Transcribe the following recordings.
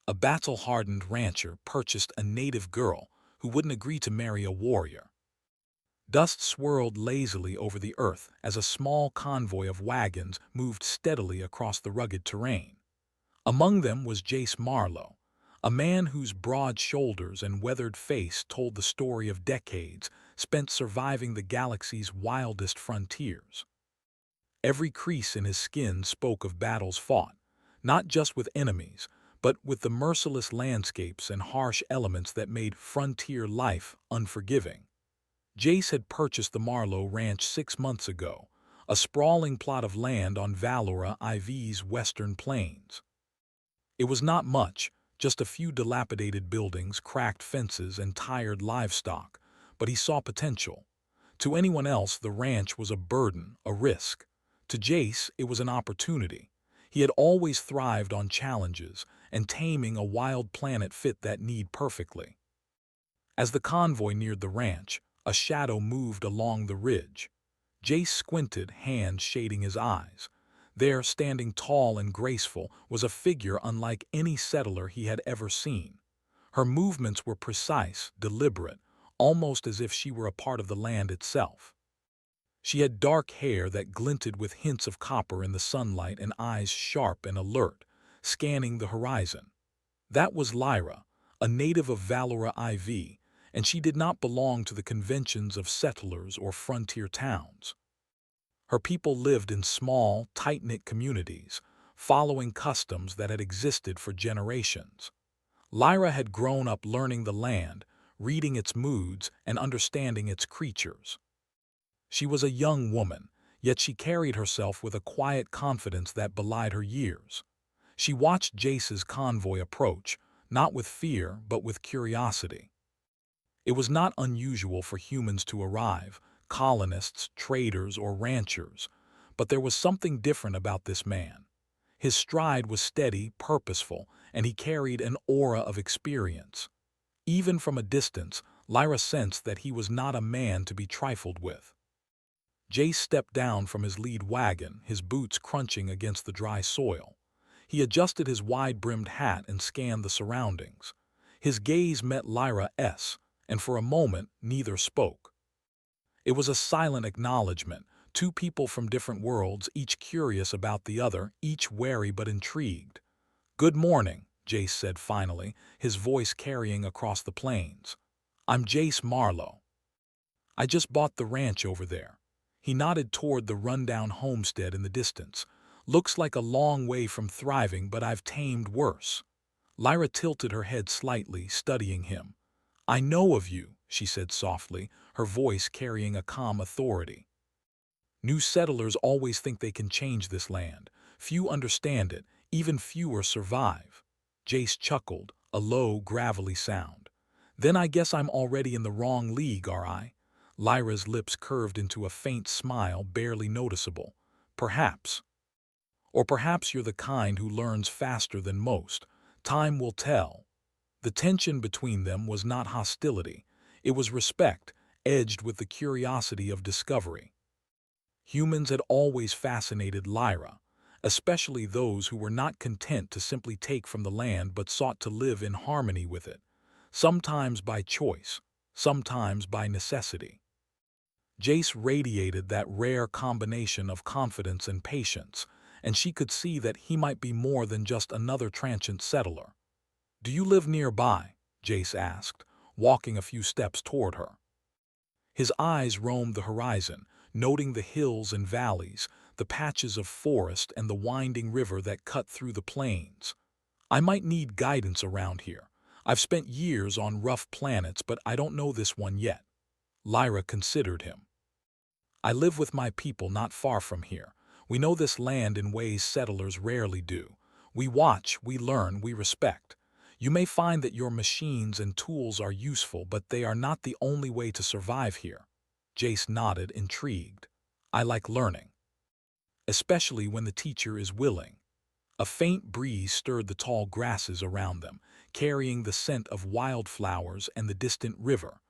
A battle-hardened rancher purchased a native girl who wouldn't agree to marry a warrior. Dust swirled lazily over the earth as a small convoy of wagons moved steadily across the rugged terrain. Among them was Jace Marlowe, a man whose broad shoulders and weathered face told the story of decades spent surviving the galaxy's wildest frontiers. Every crease in his skin spoke of battles fought, not just with enemies, but with the merciless landscapes and harsh elements that made frontier life unforgiving. Jace had purchased the Marlowe Ranch 6 months ago, a sprawling plot of land on Valora IV's western plains. It was not much, just a few dilapidated buildings, cracked fences, and tired livestock, but he saw potential. To anyone else, the ranch was a burden, a risk. To Jace, it was an opportunity. He had always thrived on challenges, and taming a wild planet fit that need perfectly. As the convoy neared the ranch, a shadow moved along the ridge. Jace squinted, hands shading his eyes. There, standing tall and graceful, was a figure unlike any settler he had ever seen. Her movements were precise, deliberate, almost as if she were a part of the land itself. She had dark hair that glinted with hints of copper in the sunlight and eyes sharp and alert, scanning the horizon. That was Lyra, a native of Valora IV, and she did not belong to the conventions of settlers or frontier towns. Her people lived in small, tight-knit communities, following customs that had existed for generations. Lyra had grown up learning the land, reading its moods, and understanding its creatures. She was a young woman, yet she carried herself with a quiet confidence that belied her years. She watched Jace's convoy approach, not with fear but with curiosity. It was not unusual for humans to arrive, colonists, traders, or ranchers, but there was something different about this man. His stride was steady, purposeful, and he carried an aura of experience. Even from a distance, Lyra sensed that he was not a man to be trifled with. Jace stepped down from his lead wagon, his boots crunching against the dry soil. He adjusted his wide-brimmed hat and scanned the surroundings. His gaze met Lyra's, and for a moment neither spoke. It was a silent acknowledgement, two people from different worlds, each curious about the other, each wary but intrigued. "Good morning," Jace said finally, his voice carrying across the plains. "I'm Jace Marlowe. I just bought the ranch over there." He nodded toward the rundown homestead in the distance. "Looks like a long way from thriving, but I've tamed worse." Lyra tilted her head slightly, studying him. "I know of you," she said softly, her voice carrying a calm authority. "New settlers always think they can change this land. Few understand it, even fewer survive." Jace chuckled, a low, gravelly sound. "Then I guess I'm already in the wrong league, are I?" Lyra's lips curved into a faint smile, barely noticeable. "Perhaps. Or perhaps you're the kind who learns faster than most. Time will tell." The tension between them was not hostility. It was respect, edged with the curiosity of discovery. Humans had always fascinated Lyra, especially those who were not content to simply take from the land but sought to live in harmony with it, sometimes by choice, sometimes by necessity. Jace radiated that rare combination of confidence and patience, and she could see that he might be more than just another transient settler. "Do you live nearby?" Jace asked, walking a few steps toward her. His eyes roamed the horizon, noting the hills and valleys, the patches of forest and the winding river that cut through the plains. "I might need guidance around here. I've spent years on rough planets, but I don't know this one yet." Lyra considered him. "I live with my people not far from here. We know this land in ways settlers rarely do. We watch, we learn, we respect. You may find that your machines and tools are useful, but they are not the only way to survive here." Jace nodded, intrigued. "I like learning, especially when the teacher is willing." A faint breeze stirred the tall grasses around them, carrying the scent of wildflowers and the distant river.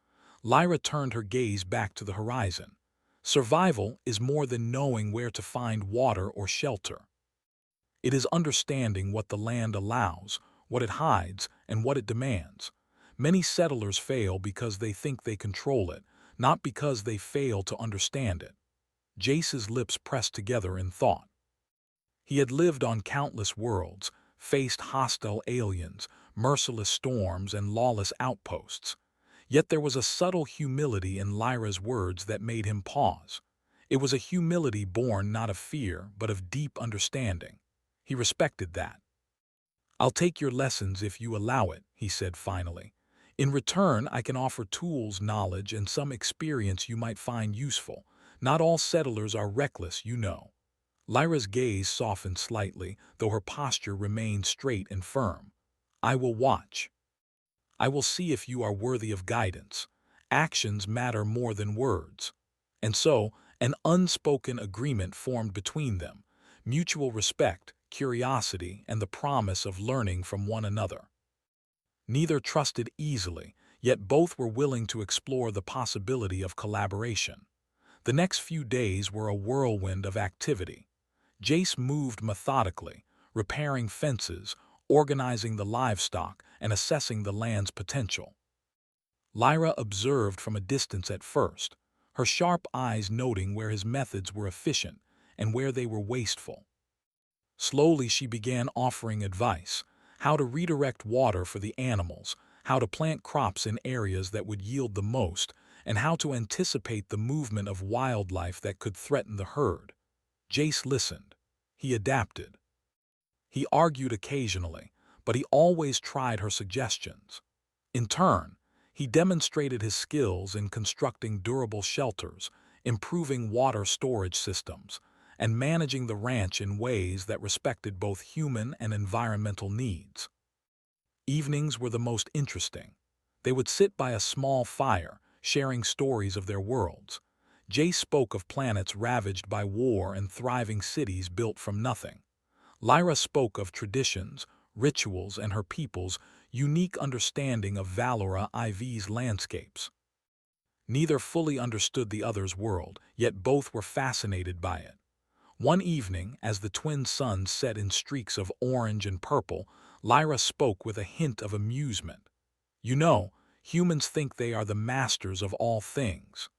Lyra turned her gaze back to the horizon. Survival is more than knowing where to find water or shelter. It is understanding what the land allows, what it hides, and what it demands. Many settlers fail because they think they control it, not because they fail to understand it. Jace's lips pressed together in thought. He had lived on countless worlds, faced hostile aliens, merciless storms, and lawless outposts. Yet there was a subtle humility in Lyra's words that made him pause. It was a humility born not of fear, but of deep understanding. He respected that. "I'll take your lessons if you allow it," he said finally. "In return, I can offer tools, knowledge, and some experience you might find useful. Not all settlers are reckless, you know." Lyra's gaze softened slightly, though her posture remained straight and firm. "I will watch. I will see if you are worthy of guidance. Actions matter more than words." And so, an unspoken agreement formed between them, mutual respect, curiosity, and the promise of learning from one another. Neither trusted easily, yet both were willing to explore the possibility of collaboration. The next few days were a whirlwind of activity. Jace moved methodically, repairing fences, organizing the livestock, and assessing the land's potential. Lyra observed from a distance at first, her sharp eyes noting where his methods were efficient and where they were wasteful. Slowly she began offering advice: how to redirect water for the animals, how to plant crops in areas that would yield the most, and how to anticipate the movement of wildlife that could threaten the herd. Jace listened. He adapted. He argued occasionally, but he always tried her suggestions. In turn, he demonstrated his skills in constructing durable shelters, improving water storage systems, and managing the ranch in ways that respected both human and environmental needs. Evenings were the most interesting. They would sit by a small fire, sharing stories of their worlds. Jay spoke of planets ravaged by war and thriving cities built from nothing. Lyra spoke of traditions, rituals, and her people's unique understanding of Valora IV's landscapes. Neither fully understood the other's world, yet both were fascinated by it. One evening, as the twin suns set in streaks of orange and purple, Lyra spoke with a hint of amusement. "You know, humans think they are the masters of all things.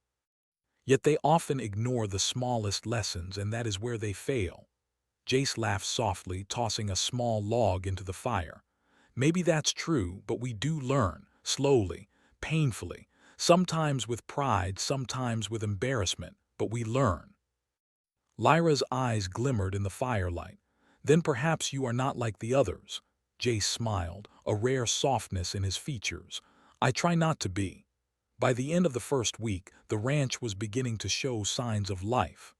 Yet they often ignore the smallest lessons, and that is where they fail." Jace laughed softly, tossing a small log into the fire. "Maybe that's true, but we do learn, slowly, painfully, sometimes with pride, sometimes with embarrassment, but we learn." Lyra's eyes glimmered in the firelight. "Then perhaps you are not like the others." Jace smiled, a rare softness in his features. "I try not to be." By the end of the first week, the ranch was beginning to show signs of life.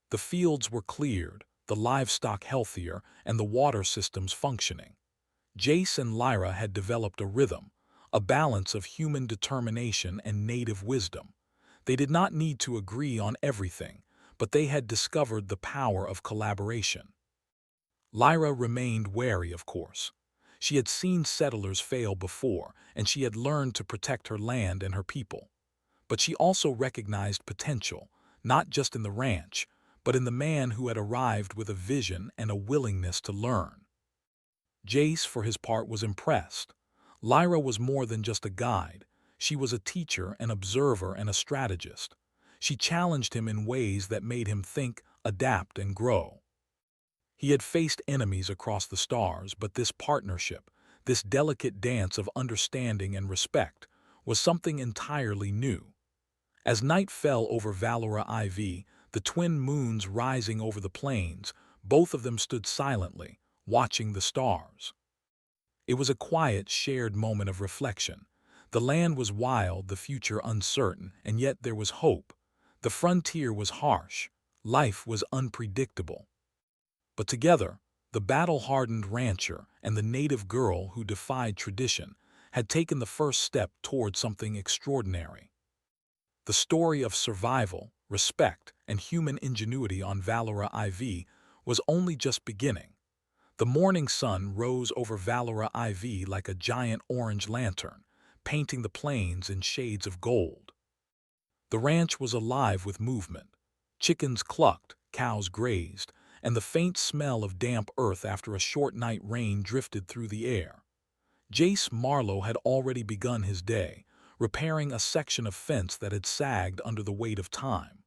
The fields were cleared, the livestock healthier, and the water systems functioning. Jace and Lyra had developed a rhythm, a balance of human determination and native wisdom. They did not need to agree on everything, but they had discovered the power of collaboration. Lyra remained wary, of course. She had seen settlers fail before, and she had learned to protect her land and her people. But she also recognized potential, not just in the ranch, but in the man who had arrived with a vision and a willingness to learn. Jace, for his part, was impressed. Lyra was more than just a guide. She was a teacher, an observer, and a strategist. She challenged him in ways that made him think, adapt, and grow. He had faced enemies across the stars, but this partnership, this delicate dance of understanding and respect, was something entirely new. As night fell over Valora IV, the twin moons rising over the plains, both of them stood silently, watching the stars. It was a quiet, shared moment of reflection. The land was wild, the future uncertain, and yet there was hope. The frontier was harsh. Life was unpredictable. But together, the battle-hardened rancher and the native girl who defied tradition had taken the first step toward something extraordinary. The story of survival, respect, and human ingenuity on Valora IV was only just beginning. The morning sun rose over Valora IV like a giant orange lantern, painting the plains in shades of gold. The ranch was alive with movement. Chickens clucked, cows grazed, and the faint smell of damp earth after a short night rain drifted through the air. Jace Marlowe had already begun his day, repairing a section of fence that had sagged under the weight of time.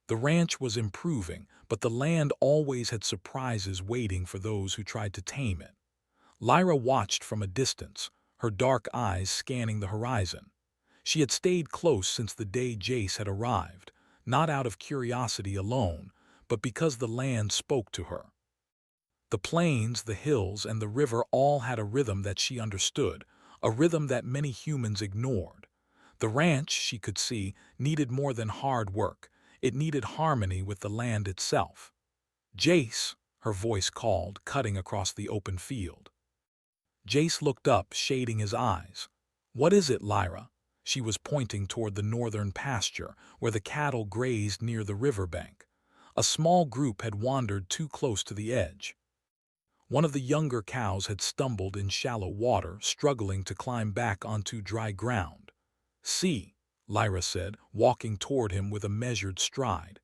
The ranch was improving, but the land always had surprises waiting for those who tried to tame it. Lyra watched from a distance, her dark eyes scanning the horizon. She had stayed close since the day Jace had arrived, not out of curiosity alone, but because the land spoke to her. The plains, the hills, and the river all had a rhythm that she understood, a rhythm that many humans ignored. The ranch, she could see, needed more than hard work. It needed harmony with the land itself. "Jace," her voice called, cutting across the open field. Jace looked up, shading his eyes. "What is it, Lyra?" She was pointing toward the northern pasture, where the cattle grazed near the riverbank. A small group had wandered too close to the edge. One of the younger cows had stumbled in shallow water, struggling to climb back onto dry ground. "See," Lyra said, walking toward him with a measured stride.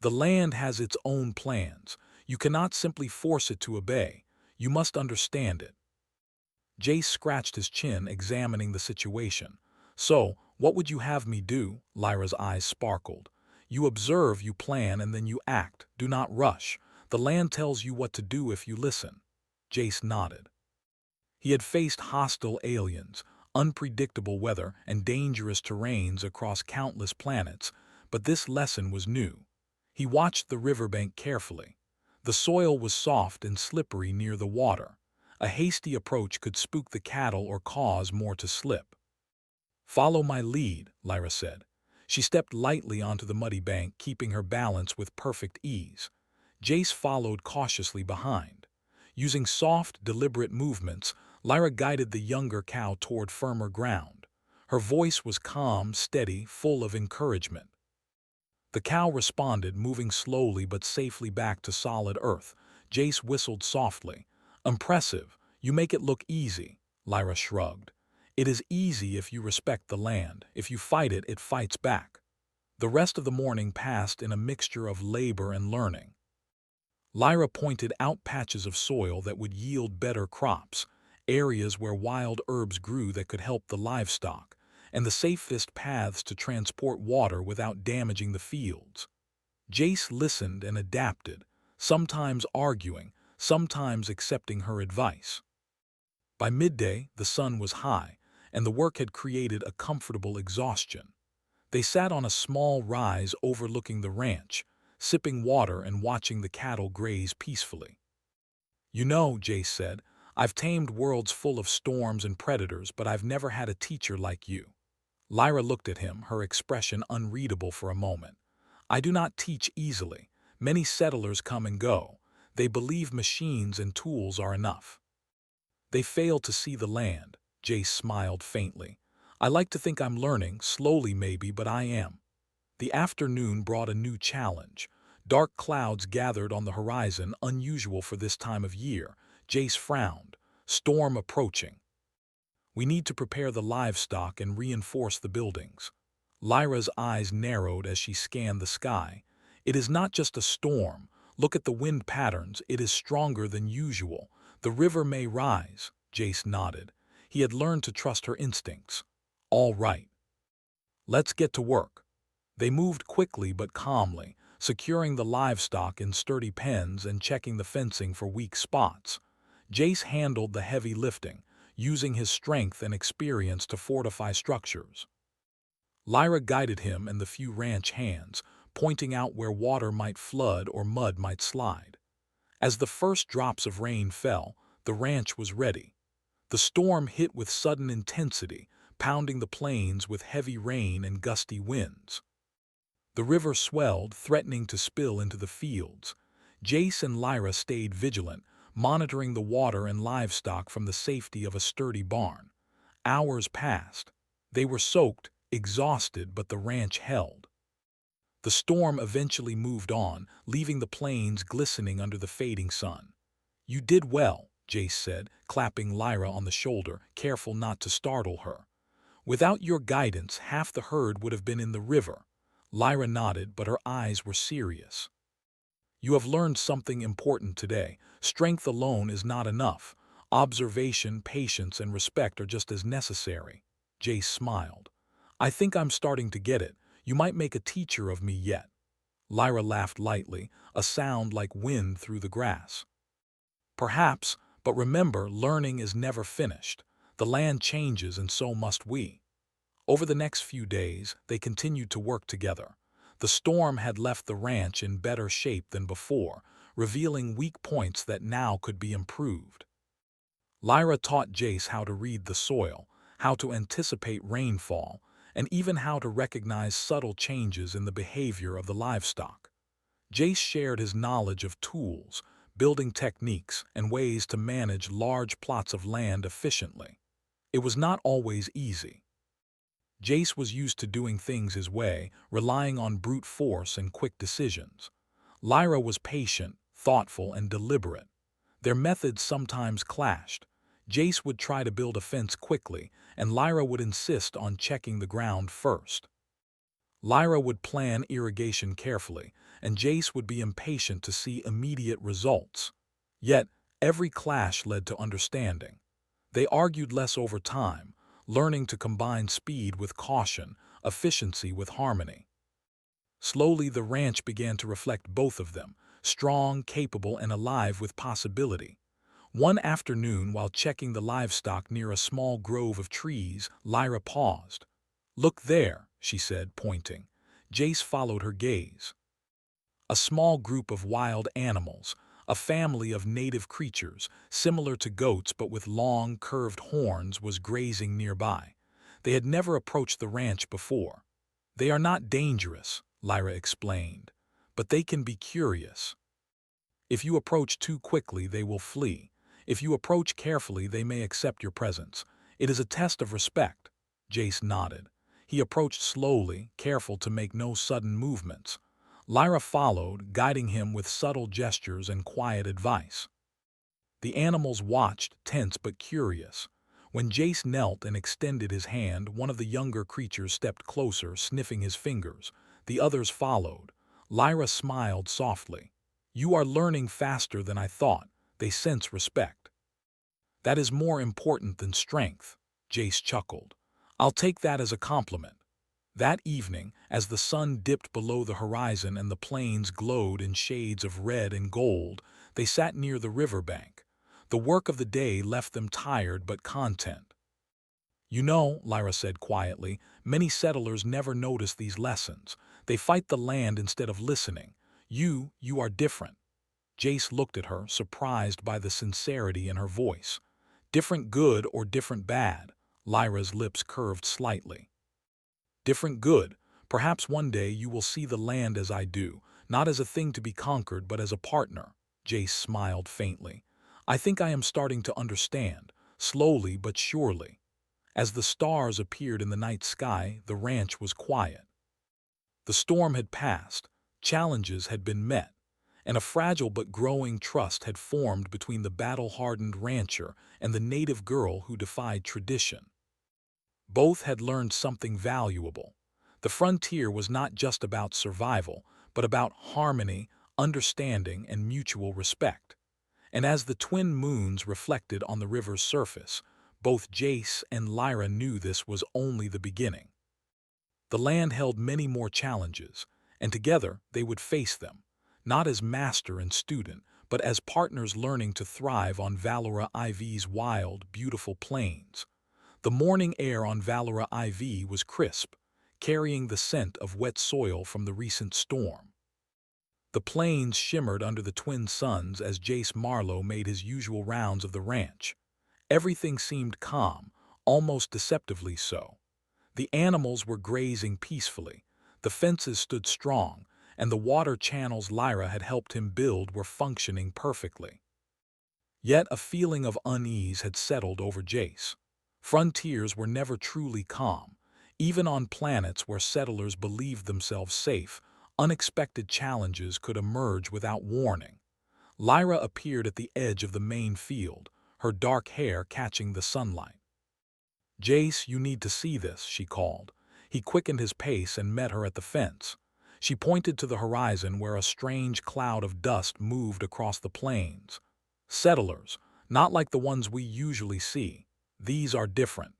"The land has its own plans. You cannot simply force it to obey. You must understand it." Jace scratched his chin, examining the situation. "So, what would you have me do?" Lyra's eyes sparkled. "You observe, you plan, and then you act. Do not rush. The land tells you what to do if you listen." Jace nodded. He had faced hostile aliens, unpredictable weather, and dangerous terrains across countless planets, but this lesson was new. He watched the riverbank carefully. The soil was soft and slippery near the water. A hasty approach could spook the cattle or cause more to slip. "Follow my lead," Lyra said. She stepped lightly onto the muddy bank, keeping her balance with perfect ease. Jace followed cautiously behind. Using soft, deliberate movements, Lyra guided the younger cow toward firmer ground. Her voice was calm, steady, full of encouragement. The cow responded, moving slowly but safely back to solid earth. Jace whistled softly. "Impressive. You make it look easy," Lyra shrugged. "It is easy if you respect the land. If you fight it, it fights back." The rest of the morning passed in a mixture of labor and learning. Lyra pointed out patches of soil that would yield better crops, areas where wild herbs grew that could help the livestock, and the safest paths to transport water without damaging the fields. Jace listened and adapted, sometimes arguing, sometimes accepting her advice. By midday, the sun was high, and the work had created a comfortable exhaustion. They sat on a small rise overlooking the ranch, sipping water and watching the cattle graze peacefully. "You know," Jace said, "I've tamed worlds full of storms and predators, but I've never had a teacher like you." Lyra looked at him, her expression unreadable for a moment. "I do not teach easily. Many settlers come and go. They believe machines and tools are enough. They fail to see the land." Jace smiled faintly. "I like to think I'm learning, slowly maybe, but I am." The afternoon brought a new challenge. Dark clouds gathered on the horizon, unusual for this time of year. Jace frowned. "Storm approaching. We need to prepare the livestock and reinforce the buildings." Lyra's eyes narrowed as she scanned the sky. "It is not just a storm. Look at the wind patterns. It is stronger than usual. The river may rise." Jace nodded. He had learned to trust her instincts. "All right. Let's get to work." They moved quickly but calmly, securing the livestock in sturdy pens and checking the fencing for weak spots. Jace handled the heavy lifting, using his strength and experience to fortify structures. Lyra guided him and the few ranch hands, pointing out where water might flood or mud might slide. As the first drops of rain fell, the ranch was ready. The storm hit with sudden intensity, pounding the plains with heavy rain and gusty winds. The river swelled, threatening to spill into the fields. Jace and Lyra stayed vigilant, monitoring the water and livestock from the safety of a sturdy barn. Hours passed. They were soaked, exhausted, but the ranch held. The storm eventually moved on, leaving the plains glistening under the fading sun. "You did well," Jace said, clapping Lyra on the shoulder, careful not to startle her. "Without your guidance, half the herd would have been in the river." Lyra nodded, but her eyes were serious. You have learned something important today. Strength alone is not enough. Observation, patience, and respect are just as necessary. Jace smiled. I think I'm starting to get it. You might make a teacher of me yet. Lyra laughed lightly, a sound like wind through the grass. Perhaps, but remember, learning is never finished. The land changes and so must we. Over the next few days, they continued to work together. The storm had left the ranch in better shape than before, revealing weak points that now could be improved. Lyra taught Jace how to read the soil, how to anticipate rainfall, and even how to recognize subtle changes in the behavior of the livestock. Jace shared his knowledge of tools, building techniques, and ways to manage large plots of land efficiently. It was not always easy. Jace was used to doing things his way, relying on brute force and quick decisions. Lyra was patient, thoughtful, and deliberate. Their methods sometimes clashed. Jace would try to build a fence quickly, and Lyra would insist on checking the ground first. Lyra would plan irrigation carefully, and Jace would be impatient to see immediate results. Yet, every clash led to understanding. They argued less over time, learning to combine speed with caution, efficiency with harmony. Slowly, the ranch began to reflect both of them, strong, capable, and alive with possibility. One afternoon, while checking the livestock near a small grove of trees, Lyra paused. "Look there," she said, pointing. Jace followed her gaze. A small group of wild animals, a family of native creatures, similar to goats but with long, curved horns, was grazing nearby. They had never approached the ranch before. "They are not dangerous," Lyra explained, "but they can be curious. If you approach too quickly, they will flee. If you approach carefully, they may accept your presence. It is a test of respect." Jace nodded. He approached slowly, careful to make no sudden movements. Lyra followed, guiding him with subtle gestures and quiet advice. The animals watched, tense but curious. When Jace knelt and extended his hand, one of the younger creatures stepped closer, sniffing his fingers. The others followed. Lyra smiled softly. "You are learning faster than I thought." They sense respect. "That is more important than strength," Jace chuckled. "I'll take that as a compliment." That evening, as the sun dipped below the horizon and the plains glowed in shades of red and gold, they sat near the riverbank. The work of the day left them tired but content. "You know," Lyra said quietly, "many settlers never notice these lessons. They fight the land instead of listening. You are different." Jace looked at her, surprised by the sincerity in her voice. "Different good or different bad?" Lyra's lips curved slightly. "Different good. Perhaps one day you will see the land as I do, not as a thing to be conquered but as a partner." Jace smiled faintly. "I think I am starting to understand, slowly but surely." As the stars appeared in the night sky, the ranch was quiet. The storm had passed, challenges had been met, and a fragile but growing trust had formed between the battle-hardened rancher and the native girl who defied tradition. Both had learned something valuable. The frontier was not just about survival, but about harmony, understanding, and mutual respect. And as the twin moons reflected on the river's surface, both Jace and Lyra knew this was only the beginning. The land held many more challenges, and together they would face them, not as master and student, but as partners learning to thrive on Valora IV's wild, beautiful plains. The morning air on Valora IV was crisp, carrying the scent of wet soil from the recent storm. The plains shimmered under the twin suns as Jace Marlowe made his usual rounds of the ranch. Everything seemed calm, almost deceptively so. The animals were grazing peacefully, the fences stood strong, and the water channels Lyra had helped him build were functioning perfectly. Yet a feeling of unease had settled over Jace. Frontiers were never truly calm. Even on planets where settlers believed themselves safe, unexpected challenges could emerge without warning. Lyra appeared at the edge of the main field, her dark hair catching the sunlight. "Jace, you need to see this," she called. He quickened his pace and met her at the fence. She pointed to the horizon where a strange cloud of dust moved across the plains. Settlers, not like the ones we usually see. These are different.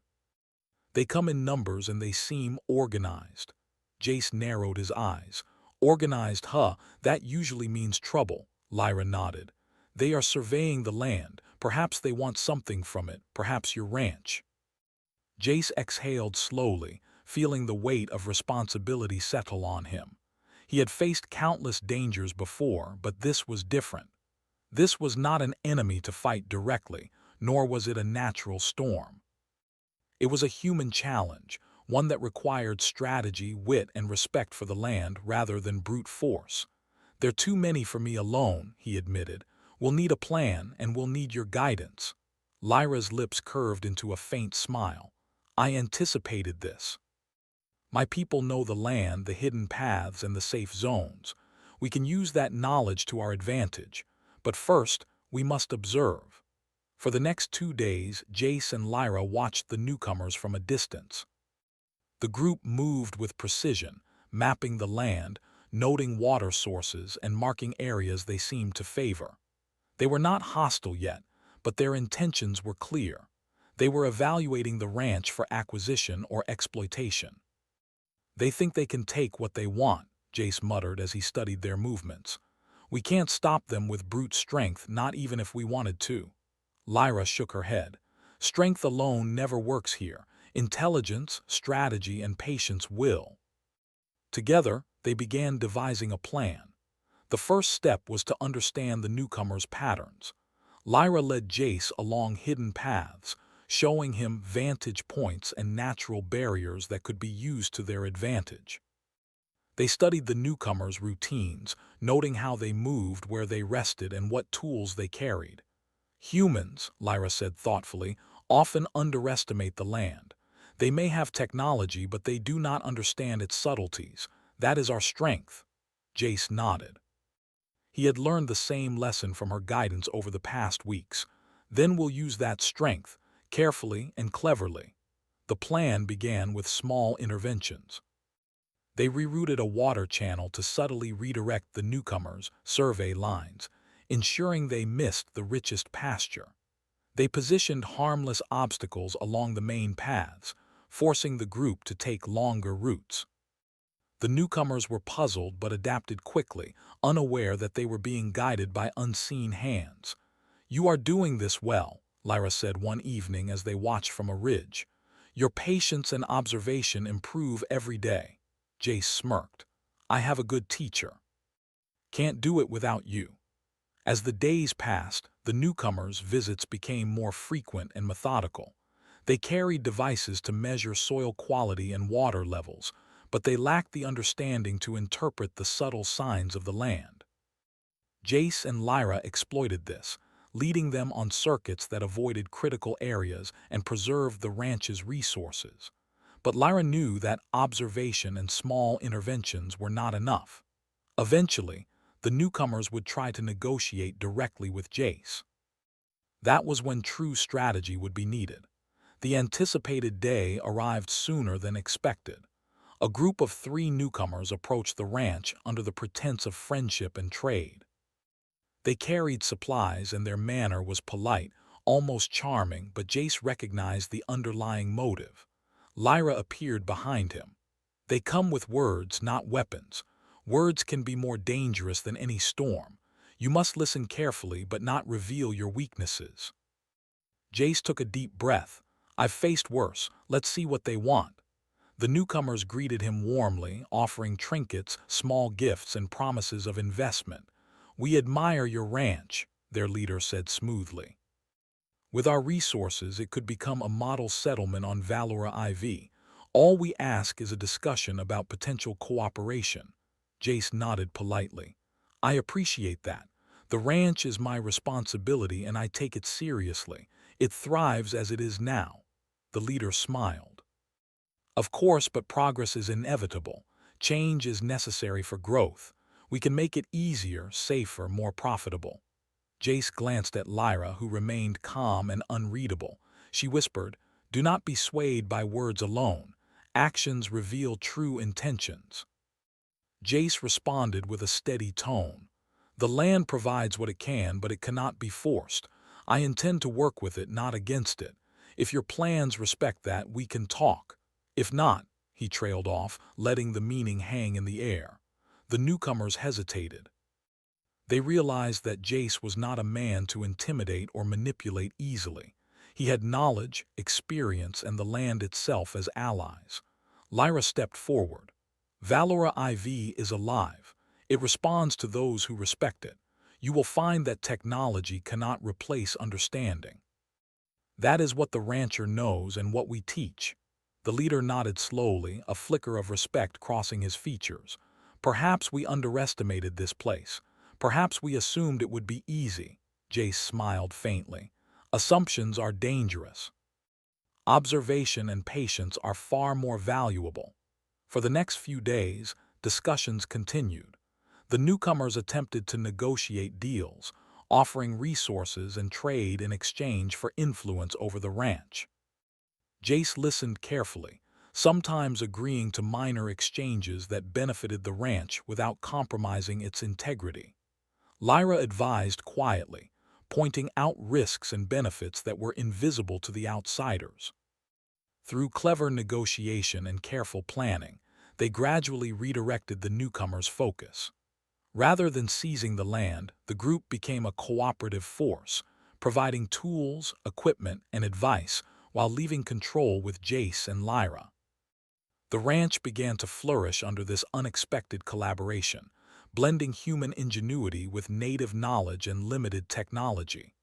They come in numbers and they seem organized. Jace narrowed his eyes. Organized, huh? That usually means trouble, Lyra nodded. They are surveying the land. Perhaps they want something from it, perhaps your ranch. Jace exhaled slowly, feeling the weight of responsibility settle on him. He had faced countless dangers before, but this was different. This was not an enemy to fight directly, nor was it a natural storm. It was a human challenge, one that required strategy, wit, and respect for the land rather than brute force. "They're too many for me alone," he admitted. "We'll need a plan, and we'll need your guidance." Lyra's lips curved into a faint smile. "I anticipated this. My people know the land, the hidden paths, and the safe zones. We can use that knowledge to our advantage. But first, we must observe." For the next 2 days, Jace and Lyra watched the newcomers from a distance. The group moved with precision, mapping the land, noting water sources, and marking areas they seemed to favor. They were not hostile yet, but their intentions were clear. They were evaluating the ranch for acquisition or exploitation. "They think they can take what they want," Jace muttered as he studied their movements. "We can't stop them with brute strength, not even if we wanted to." Lyra shook her head. "Strength alone never works here. Intelligence, strategy, and patience will." Together, they began devising a plan. The first step was to understand the newcomers' patterns. Lyra led Jace along hidden paths, showing him vantage points and natural barriers that could be used to their advantage. They studied the newcomers' routines, noting how they moved, where they rested, and what tools they carried. "Humans," Lyra said thoughtfully, "often underestimate the land. They may have technology, but they do not understand its subtleties. That is our strength." Jace nodded. He had learned the same lesson from her guidance over the past weeks. "Then we'll use that strength, carefully and cleverly." The plan began with small interventions. They rerouted a water channel to subtly redirect the newcomers' survey lines, ensuring they missed the richest pasture. They positioned harmless obstacles along the main paths, forcing the group to take longer routes. The newcomers were puzzled but adapted quickly, unaware that they were being guided by unseen hands. "You are doing this well," Lyra said one evening as they watched from a ridge. "Your patience and observation improve every day." Jace smirked. "I have a good teacher. Can't do it without you." As the days passed, the newcomers' visits became more frequent and methodical. They carried devices to measure soil quality and water levels, but they lacked the understanding to interpret the subtle signs of the land. Jace and Lyra exploited this, leading them on circuits that avoided critical areas and preserved the ranch's resources. But Lyra knew that observation and small interventions were not enough. Eventually, the newcomers would try to negotiate directly with Jace. That was when true strategy would be needed. The anticipated day arrived sooner than expected. A group of 3 newcomers approached the ranch under the pretense of friendship and trade. They carried supplies and their manner was polite, almost charming, but Jace recognized the underlying motive. Lyra appeared behind him. "They come with words, not weapons. Words can be more dangerous than any storm. You must listen carefully but not reveal your weaknesses." Jace took a deep breath. "I've faced worse. Let's see what they want." The newcomers greeted him warmly, offering trinkets, small gifts, and promises of investment. "We admire your ranch," their leader said smoothly. "With our resources, it could become a model settlement on Valora IV. All we ask is a discussion about potential cooperation." Jace nodded politely. "I appreciate that. The ranch is my responsibility and I take it seriously. It thrives as it is now." The leader smiled. "Of course, but progress is inevitable. Change is necessary for growth. We can make it easier, safer, more profitable." Jace glanced at Lyra, who remained calm and unreadable. She whispered, "Do not be swayed by words alone. Actions reveal true intentions." Jace responded with a steady tone. The land provides what it can, but it cannot be forced. I intend to work with it, not against it. If your plans respect that, we can talk. If not, he trailed off, letting the meaning hang in the air. The newcomers hesitated. They realized that Jace was not a man to intimidate or manipulate easily. He had knowledge, experience, and the land itself as allies. Lyra stepped forward. Valora IV is alive. It responds to those who respect it. You will find that technology cannot replace understanding. That is what the rancher knows and what we teach. The leader nodded slowly, a flicker of respect crossing his features. Perhaps we underestimated this place. Perhaps we assumed it would be easy. Jace smiled faintly. Assumptions are dangerous. Observation and patience are far more valuable. For the next few days, discussions continued. The newcomers attempted to negotiate deals, offering resources and trade in exchange for influence over the ranch. Jace listened carefully, sometimes agreeing to minor exchanges that benefited the ranch without compromising its integrity. Lyra advised quietly, pointing out risks and benefits that were invisible to the outsiders. Through clever negotiation and careful planning, they gradually redirected the newcomers' focus. Rather than seizing the land, the group became a cooperative force, providing tools, equipment, and advice while leaving control with Jace and Lyra. The ranch began to flourish under this unexpected collaboration, blending human ingenuity with native knowledge and limited technology.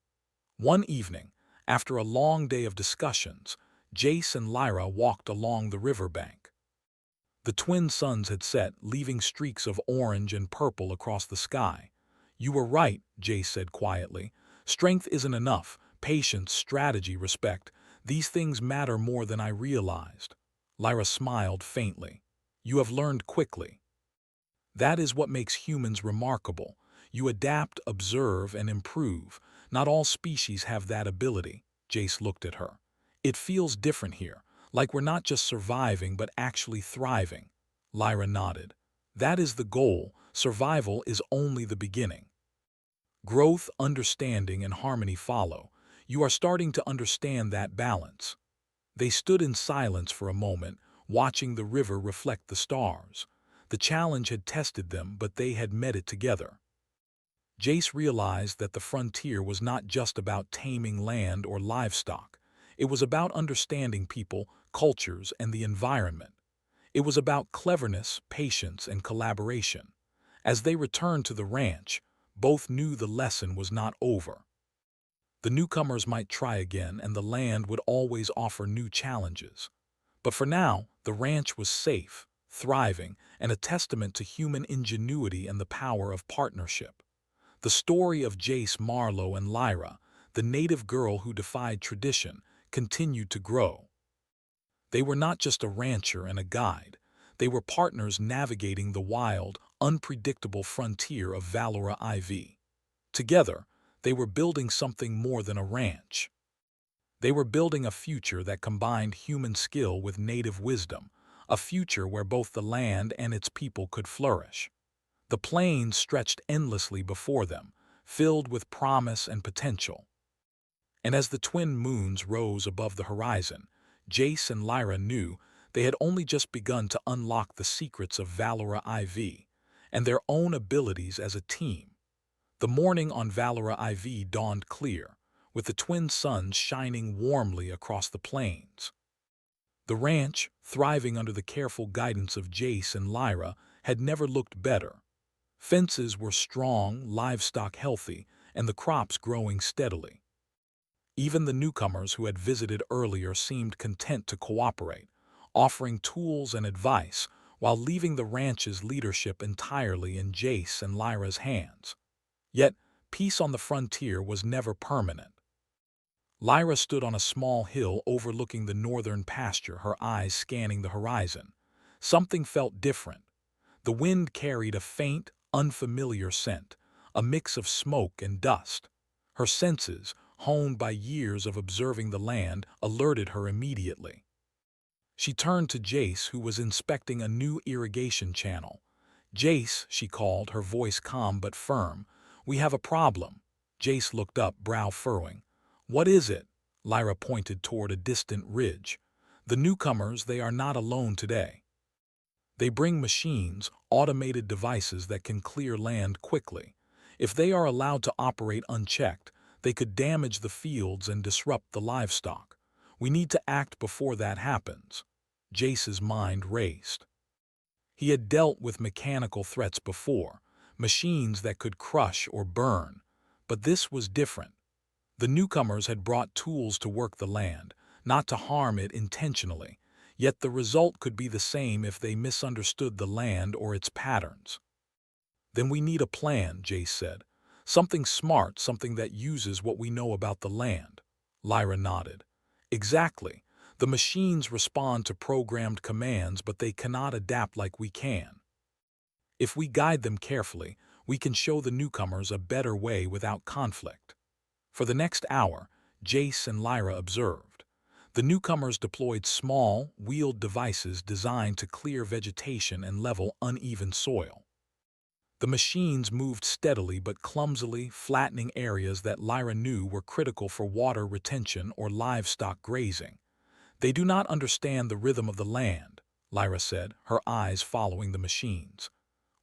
One evening, after a long day of discussions, Jace and Lyra walked along the riverbank. The twin suns had set, leaving streaks of orange and purple across the sky. You were right, Jace said quietly. Strength isn't enough. Patience, strategy, respect. These things matter more than I realized. Lyra smiled faintly. You have learned quickly. That is what makes humans remarkable. You adapt, observe, and improve. Not all species have that ability. Jace looked at her. It feels different here, like we're not just surviving but actually thriving. Lyra nodded. That is the goal. Survival is only the beginning. Growth, understanding, and harmony follow. You are starting to understand that balance. They stood in silence for a moment, watching the river reflect the stars. The challenge had tested them, but they had met it together. Jace realized that the frontier was not just about taming land or livestock. It was about understanding people, cultures, and the environment. It was about cleverness, patience, and collaboration. As they returned to the ranch, both knew the lesson was not over. The newcomers might try again, and the land would always offer new challenges. But for now, the ranch was safe, thriving, and a testament to human ingenuity and the power of partnership. The story of Jace, Marlowe, and Lyra, the native girl who defied tradition, continued to grow. They were not just a rancher and a guide. They were partners navigating the wild, unpredictable frontier of Valora IV. Together, they were building something more than a ranch. They were building a future that combined human skill with native wisdom, a future where both the land and its people could flourish. The plains stretched endlessly before them, filled with promise and potential. And as the twin moons rose above the horizon, Jace and Lyra knew they had only just begun to unlock the secrets of Valora IV and their own abilities as a team. The morning on Valora IV dawned clear, with the twin suns shining warmly across the plains. The ranch, thriving under the careful guidance of Jace and Lyra, had never looked better. Fences were strong, livestock healthy, and the crops growing steadily. Even the newcomers who had visited earlier seemed content to cooperate, offering tools and advice while leaving the ranch's leadership entirely in Jace and Lyra's hands. Yet, peace on the frontier was never permanent. Lyra stood on a small hill overlooking the northern pasture, her eyes scanning the horizon. Something felt different. The wind carried a faint, unfamiliar scent, a mix of smoke and dust. Her senses, honed by years of observing the land, alerted her immediately. She turned to Jace, who was inspecting a new irrigation channel. "Jace," she called, her voice calm but firm. "We have a problem." Jace looked up, brow furrowing. "What is it?" Lyra pointed toward a distant ridge. "The newcomers, they are not alone today. They bring machines, automated devices that can clear land quickly. If they are allowed to operate unchecked, they could damage the fields and disrupt the livestock. We need to act before that happens." Jace's mind raced. He had dealt with mechanical threats before, machines that could crush or burn, but this was different. The newcomers had brought tools to work the land, not to harm it intentionally, yet the result could be the same if they misunderstood the land or its patterns. "Then we need a plan," Jace said. "Something smart, something that uses what we know about the land." Lyra nodded. "Exactly. The machines respond to programmed commands, but they cannot adapt like we can. If we guide them carefully, we can show the newcomers a better way without conflict." For the next hour, Jace and Lyra observed. The newcomers deployed small, wheeled devices designed to clear vegetation and level uneven soil. The machines moved steadily but clumsily, flattening areas that Lyra knew were critical for water retention or livestock grazing. "They do not understand the rhythm of the land," Lyra said, her eyes following the machines.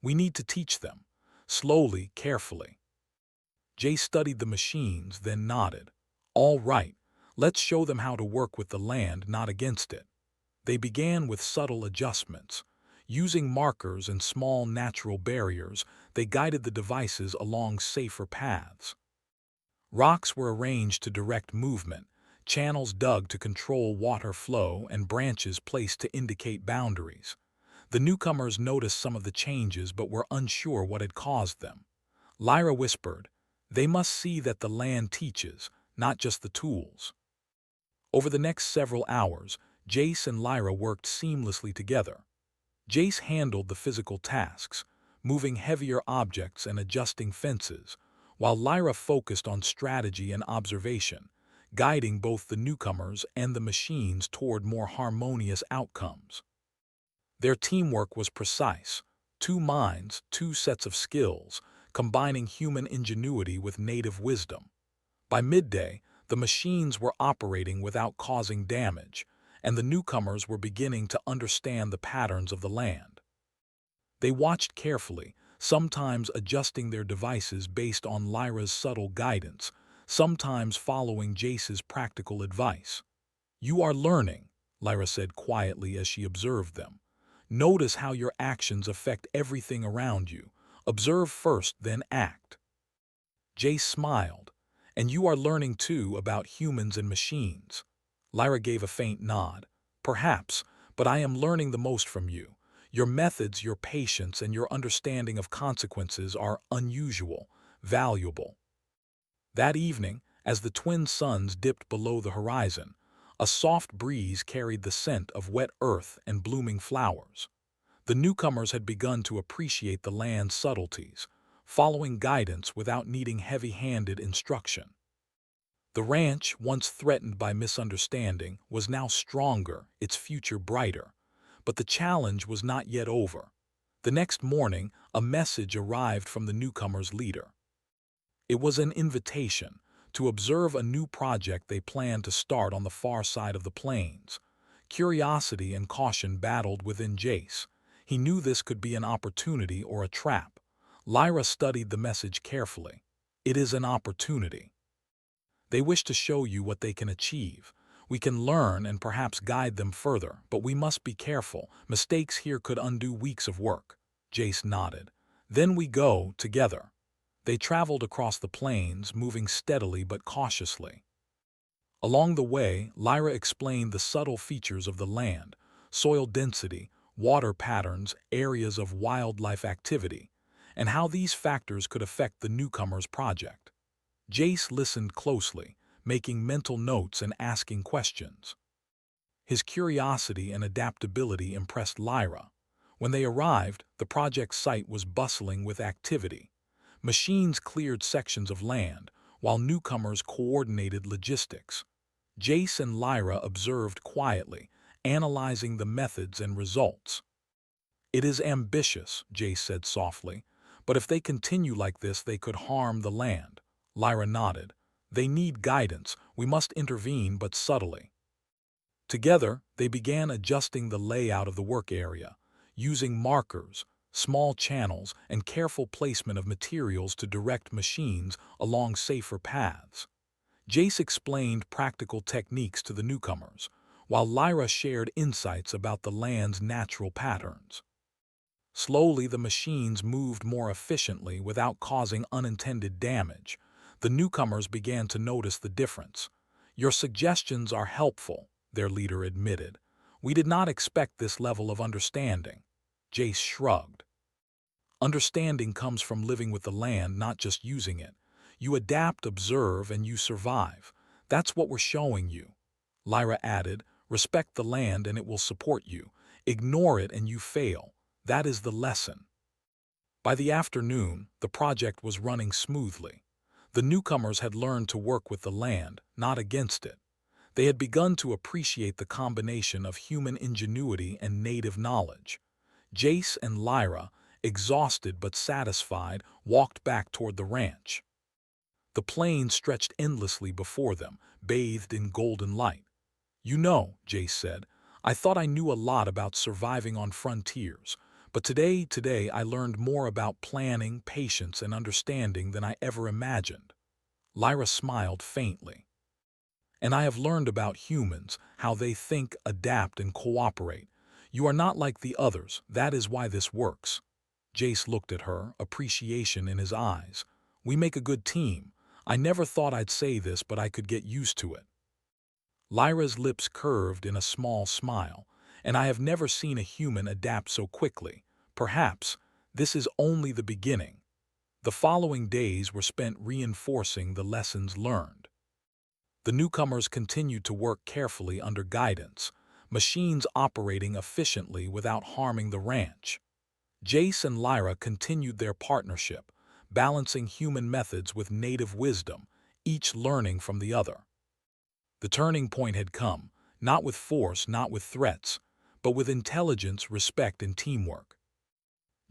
"We need to teach them, slowly, carefully." Jay studied the machines, then nodded. "All right, let's show them how to work with the land, not against it." They began with subtle adjustments. Using markers and small natural barriers, they guided the devices along safer paths. Rocks were arranged to direct movement, channels dug to control water flow, and branches placed to indicate boundaries. The newcomers noticed some of the changes but were unsure what had caused them. Lyra whispered, "They must see that the land teaches, not just the tools." Over the next several hours, Jace and Lyra worked seamlessly together. Jace handled the physical tasks, moving heavier objects and adjusting fences, while Lyra focused on strategy and observation, guiding both the newcomers and the machines toward more harmonious outcomes. Their teamwork was precise: two minds, two sets of skills, combining human ingenuity with native wisdom. By midday, the machines were operating without causing damage, and the newcomers were beginning to understand the patterns of the land. They watched carefully, sometimes adjusting their devices based on Lyra's subtle guidance, sometimes following Jace's practical advice. "You are learning," Lyra said quietly as she observed them. "Notice how your actions affect everything around you. Observe first, then act." Jace smiled. "And you are learning too about humans and machines." Lyra gave a faint nod. "Perhaps, but I am learning the most from you. Your methods, your patience, and your understanding of consequences are unusual, valuable." That evening, as the twin suns dipped below the horizon, a soft breeze carried the scent of wet earth and blooming flowers. The newcomers had begun to appreciate the land's subtleties, following guidance without needing heavy-handed instruction. The ranch, once threatened by misunderstanding, was now stronger, its future brighter. But the challenge was not yet over. The next morning, a message arrived from the newcomers' leader. It was an invitation to observe a new project they planned to start on the far side of the plains. Curiosity and caution battled within Jace. He knew this could be an opportunity or a trap. Lyra studied the message carefully. "It is an opportunity. They wish to show you what they can achieve. We can learn and perhaps guide them further, but we must be careful. Mistakes here could undo weeks of work." Jace nodded. "Then we go, together." They traveled across the plains, moving steadily but cautiously. Along the way, Lyra explained the subtle features of the land: soil density, water patterns, areas of wildlife activity, and how these factors could affect the newcomers' project. Jace listened closely, making mental notes and asking questions. His curiosity and adaptability impressed Lyra. When they arrived, the project site was bustling with activity. Machines cleared sections of land, while newcomers coordinated logistics. Jace and Lyra observed quietly, analyzing the methods and results. "It is ambitious," Jace said softly. "But if they continue like this, they could harm the land." Lyra nodded. "They need guidance. We must intervene, but subtly." Together, they began adjusting the layout of the work area, using markers, small channels, and careful placement of materials to direct machines along safer paths. Jace explained practical techniques to the newcomers, while Lyra shared insights about the land's natural patterns. Slowly, the machines moved more efficiently without causing unintended damage. The newcomers began to notice the difference. "Your suggestions are helpful," their leader admitted. "We did not expect this level of understanding." Jace shrugged. "Understanding comes from living with the land, not just using it. You adapt, observe, and you survive. That's what we're showing you." Lyra added, "Respect the land and it will support you. Ignore it and you fail. That is the lesson." By the afternoon, the project was running smoothly. The newcomers had learned to work with the land, not against it. They had begun to appreciate the combination of human ingenuity and native knowledge. Jace and Lyra, exhausted but satisfied, walked back toward the ranch. The plain stretched endlessly before them, bathed in golden light. "You know," Jace said, "I thought I knew a lot about surviving on frontiers, but today I learned more about planning, patience, and understanding than I ever imagined." Lyra smiled faintly. "And I have learned about humans, how they think, adapt, and cooperate. You are not like the others. That is why this works." Jace looked at her, appreciation in his eyes. "We make a good team. I never thought I'd say this, but I could get used to it." Lyra's lips curved in a small smile. "And I have never seen a human adapt so quickly. Perhaps this is only the beginning." The following days were spent reinforcing the lessons learned. The newcomers continued to work carefully under guidance, machines operating efficiently without harming the ranch. Jace and Lyra continued their partnership, balancing human methods with native wisdom, each learning from the other. The turning point had come, not with force, not with threats, but with intelligence, respect, and teamwork.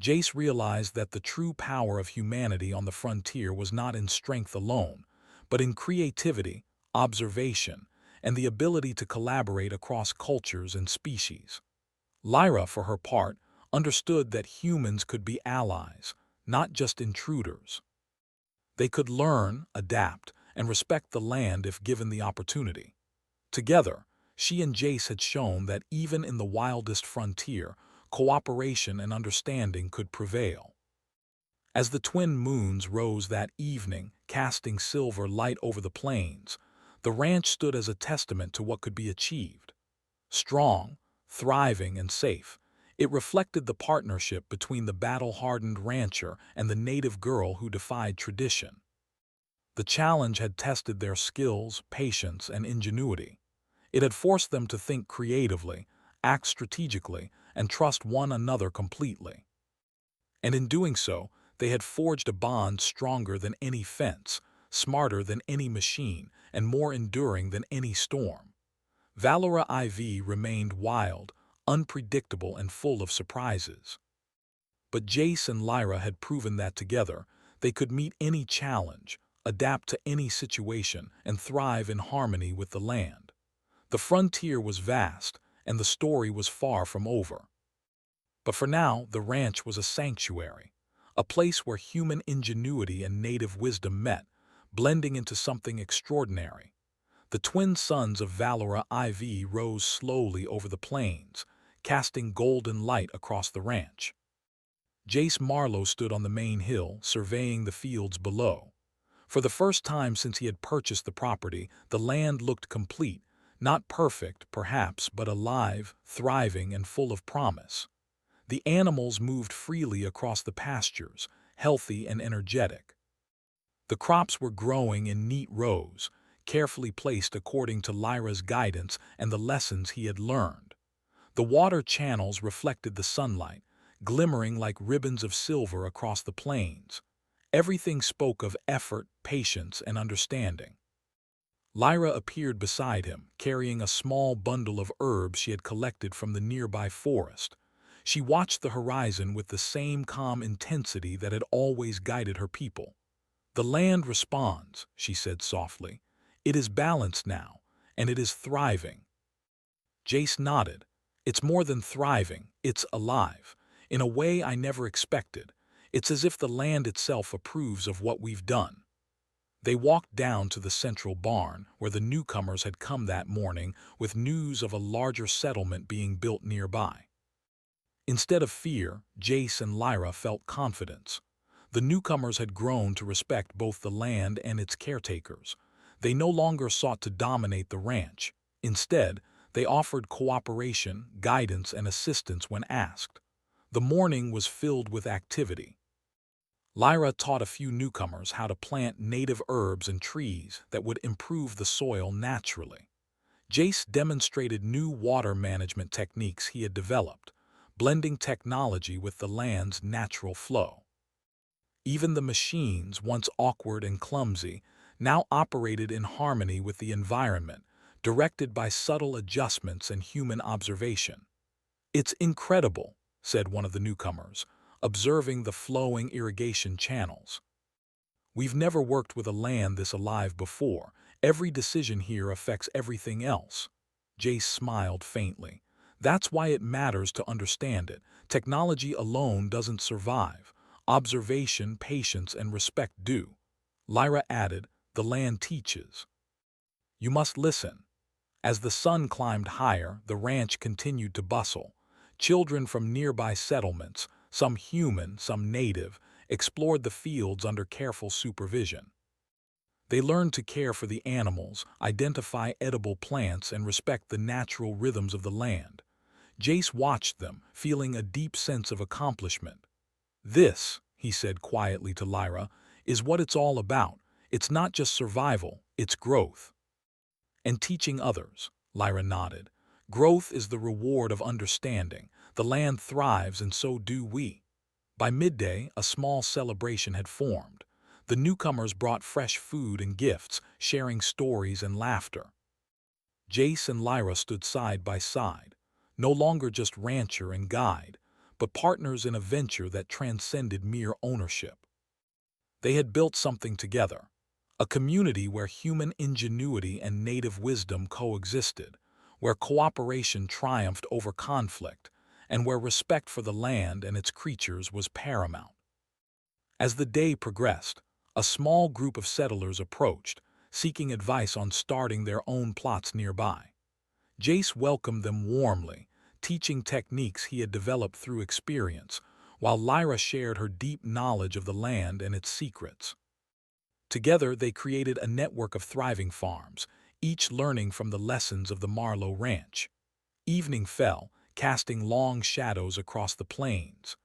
Jace realized that the true power of humanity on the frontier was not in strength alone, but in creativity, observation, and the ability to collaborate across cultures and species. Lyra, for her part, understood that humans could be allies, not just intruders. They could learn, adapt, and respect the land if given the opportunity. Together, she and Jace had shown that even in the wildest frontier, cooperation and understanding could prevail. As the twin moons rose that evening, casting silver light over the plains, the ranch stood as a testament to what could be achieved. Strong, thriving, and safe, it reflected the partnership between the battle-hardened rancher and the native girl who defied tradition. The challenge had tested their skills, patience, and ingenuity. It had forced them to think creatively, act strategically, and trust one another completely. And in doing so, they had forged a bond stronger than any fence, smarter than any machine, and more enduring than any storm. Valora IV remained wild, unpredictable, and full of surprises. But Jace and Lyra had proven that together, they could meet any challenge, adapt to any situation, and thrive in harmony with the land. The frontier was vast, and the story was far from over. But for now, the ranch was a sanctuary, a place where human ingenuity and native wisdom met, blending into something extraordinary. The twin suns of Valora IV rose slowly over the plains, casting golden light across the ranch. Jace Marlowe stood on the main hill, surveying the fields below. For the first time since he had purchased the property, the land looked complete, not perfect, perhaps, but alive, thriving, and full of promise. The animals moved freely across the pastures, healthy and energetic. The crops were growing in neat rows, carefully placed according to Lyra's guidance and the lessons he had learned. The water channels reflected the sunlight, glimmering like ribbons of silver across the plains. Everything spoke of effort, patience, and understanding. Lyra appeared beside him, carrying a small bundle of herbs she had collected from the nearby forest. She watched the horizon with the same calm intensity that had always guided her people. "The land responds," she said softly. "It is balanced now, and it is thriving." Jace nodded. "It's more than thriving, it's alive. In a way I never expected. It's as if the land itself approves of what we've done." They walked down to the central barn, where the newcomers had come that morning with news of a larger settlement being built nearby. Instead of fear, Jace and Lyra felt confidence. The newcomers had grown to respect both the land and its caretakers. They no longer sought to dominate the ranch. Instead, they offered cooperation, guidance, and assistance when asked. The morning was filled with activity. Lyra taught a few newcomers how to plant native herbs and trees that would improve the soil naturally. Jace demonstrated new water management techniques he had developed, blending technology with the land's natural flow. Even the machines, once awkward and clumsy, now operated in harmony with the environment, directed by subtle adjustments and human observation. "It's incredible," said one of the newcomers, observing the flowing irrigation channels. "We've never worked with a land this alive before. Every decision here affects everything else." Jace smiled faintly. "That's why it matters to understand it. Technology alone doesn't survive. Observation, patience, and respect do." Lyra added, "The land teaches. You must listen." As the sun climbed higher, the ranch continued to bustle. Children from nearby settlements, some human, some native, explored the fields under careful supervision. They learned to care for the animals, identify edible plants, and respect the natural rhythms of the land. Jace watched them, feeling a deep sense of accomplishment. "This," he said quietly to Lyra, "is what it's all about. It's not just survival, it's growth." "And teaching others," Lyra nodded. "Growth is the reward of understanding. The land thrives, and so do we." By midday, a small celebration had formed. The newcomers brought fresh food and gifts, sharing stories and laughter. Jace and Lyra stood side by side, no longer just rancher and guide, but partners in a venture that transcended mere ownership. They had built something together, a community where human ingenuity and native wisdom coexisted, where cooperation triumphed over conflict, and where respect for the land and its creatures was paramount. As the day progressed, a small group of settlers approached, seeking advice on starting their own plots nearby. Jace welcomed them warmly, teaching techniques he had developed through experience, while Lyra shared her deep knowledge of the land and its secrets. Together, they created a network of thriving farms, each learning from the lessons of the Marlowe Ranch. Evening fell, casting long shadows across the plains.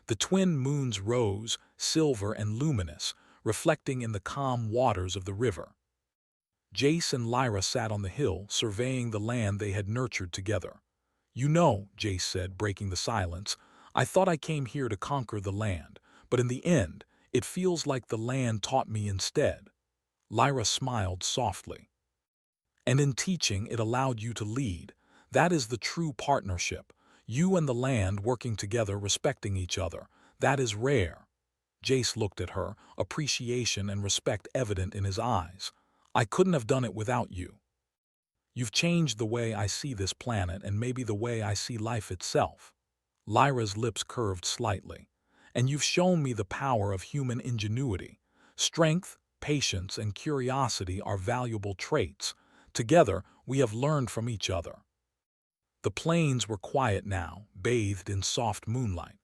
The twin moons rose, silver and luminous, reflecting in the calm waters of the river. Jace and Lyra sat on the hill, surveying the land they had nurtured together. "You know," Jace said, breaking the silence, "I thought I came here to conquer the land, but in the end, it feels like the land taught me instead." Lyra smiled softly. "And in teaching, it allowed you to lead. That is the true partnership. You and the land working together, respecting each other. That is rare." Jace looked at her, appreciation and respect evident in his eyes. "I couldn't have done it without you. You've changed the way I see this planet and maybe the way I see life itself." Lyra's lips curved slightly. "And you've shown me the power of human ingenuity. Strength, patience, and curiosity are valuable traits. Together, we have learned from each other." The plains were quiet now, bathed in soft moonlight.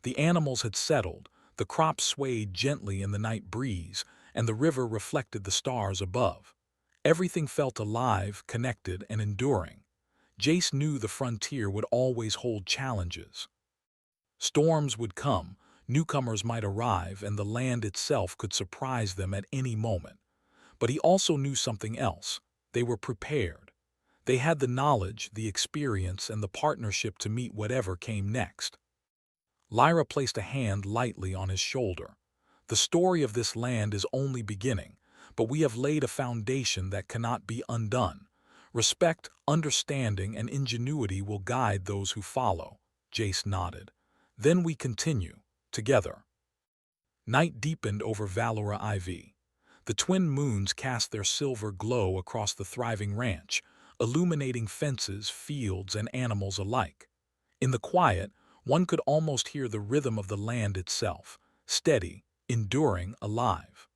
The animals had settled, the crops swayed gently in the night breeze, and the river reflected the stars above. Everything felt alive, connected, and enduring. Jace knew the frontier would always hold challenges. Storms would come, newcomers might arrive, and the land itself could surprise them at any moment. But he also knew something else. They were prepared. They had the knowledge, the experience, and the partnership to meet whatever came next. Lyra placed a hand lightly on his shoulder. "The story of this land is only beginning, but we have laid a foundation that cannot be undone. Respect, understanding, and ingenuity will guide those who follow." Jace nodded. Then we continue, together. Night deepened over Valora IV. The twin moons cast their silver glow across the thriving ranch, illuminating fences, fields, and animals alike. In the quiet, one could almost hear the rhythm of the land itself, steady, enduring, alive.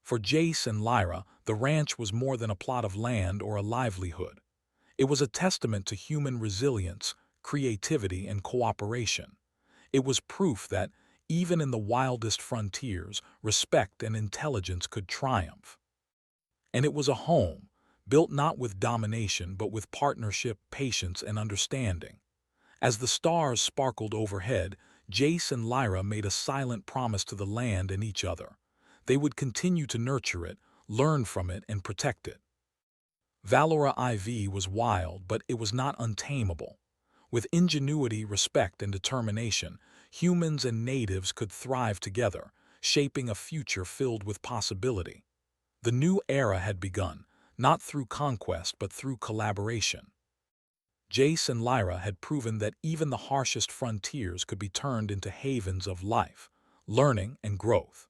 For Jace and Lyra, the ranch was more than a plot of land or a livelihood. It was a testament to human resilience, creativity, and cooperation. It was proof that, even in the wildest frontiers, respect and intelligence could triumph. And it was a home, built not with domination but with partnership, patience, and understanding. As the stars sparkled overhead, Jace and Lyra made a silent promise to the land and each other. They would continue to nurture it, learn from it, and protect it. Valora IV was wild, but it was not untamable. With ingenuity, respect, and determination, humans and natives could thrive together, shaping a future filled with possibility. The new era had begun, not through conquest but through collaboration. Jace and Lyra had proven that even the harshest frontiers could be turned into havens of life, learning, and growth.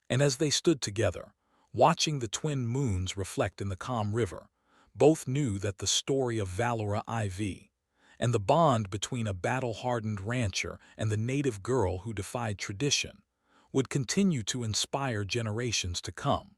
And as they stood together, watching the twin moons reflect in the calm river, both knew that the story of Valora IV and the bond between a battle-hardened rancher and the native girl who defied tradition would continue to inspire generations to come.